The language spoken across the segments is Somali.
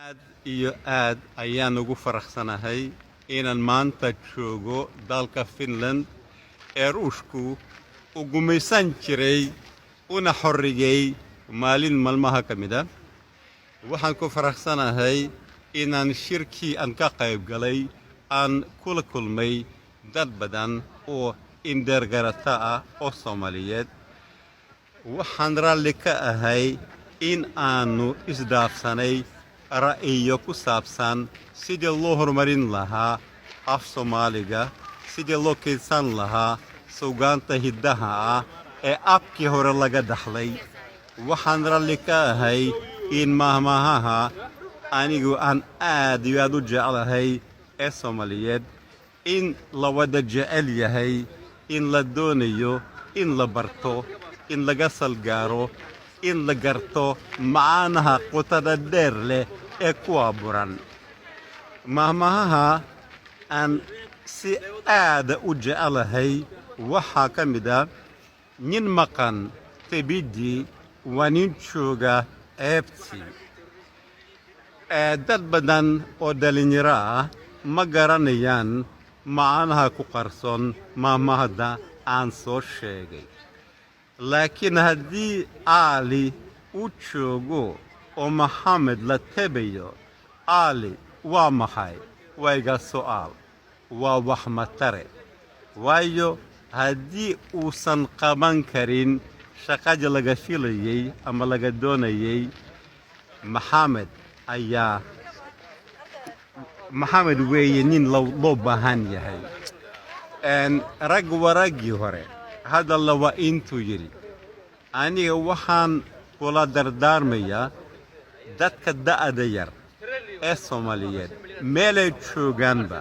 aad iyo aad ayaan ugu faraxsanahay inaan maanta joogo dalka Finland ee Ruushku uu gumaysan jiray una xorriyay maalin maalmaha ka mid ah. Waxaan ku faraxsanahay inaan shirkii aan ka qayb galay aan kula kulmay dad badan oo indhergarata ah oo Soomaaliyeed. Waxaan raalli ka ahay in aanu isdhaafsanay ra'yiyo ku saabsan sidii loo horumarin lahaa af Soomaaliga, sidii loo kaydsan lahaa suugaanta hiddaha ah ee afkii hore laga dhaxlay. Waxaan raalli ka ahay in mahmaahaha anigu aan aad iyo aad u jeclahay ee Soomaaliyeed in la wada jecel yahay, in la doonayo in la barto, in laga salgaaro, in la garto macaanaha qotada dheer leh ee ku abuuran. Mahmaahaha aan si aad u jeclahay waxaa ka mid ah nin maqan tebidii waa nin jooga ceebtii. Dad badan oo dhalinyaro ah ma garanayaan macaanaha ku qarsoon mahmaahda aan soo sheegay. Laakiin haddii Ali uu joogo oo Maxamed la tebayo, Ali waa maxay? Waa iga su'aal, waa wax matare. Waayo haddii uusan qaban karin shaqadii laga filayay ama laga doonayay, Maxamed weeye nin loo baahan yahay. Rag waraggii hore hadalla waa intuu yidhi, aniga waxaan kula dardaarmayaa dadka da'da yar ee Soomaaliyeed meelay joogaanba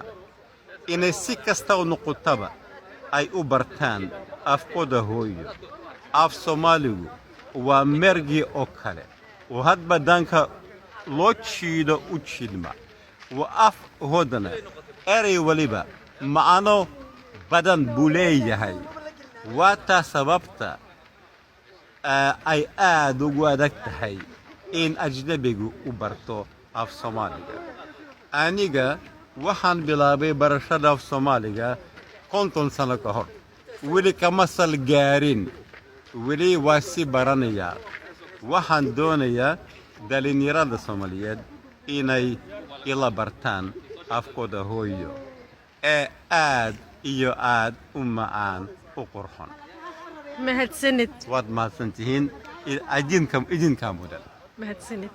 inay si kasta u noqotaba ay u bartaan afkooda hooyo. Af Soomaaligu waa mergii oo kale oo hadba dhanka loo jiido u jidhma. Waa af hoodana erey waliba macno badan buu leeyahay. Waa taa sababta ay aad ugu adag tahay in ajnabigu u barto af Soomaaliga. Aniga waxaan bilaabay barashada af Soomaaliga 50 sano ka hor. Weli kama salgaarin, weli waa sii baranayaa. Waxaan doonayaa dhalinyarada Soomaaliyeed inay ila bartaan afkooda hooyo ee aad iyo aad u macaan u qurxon. mahadsanid waad mahadsantihiin idinka mudan. mahadsanid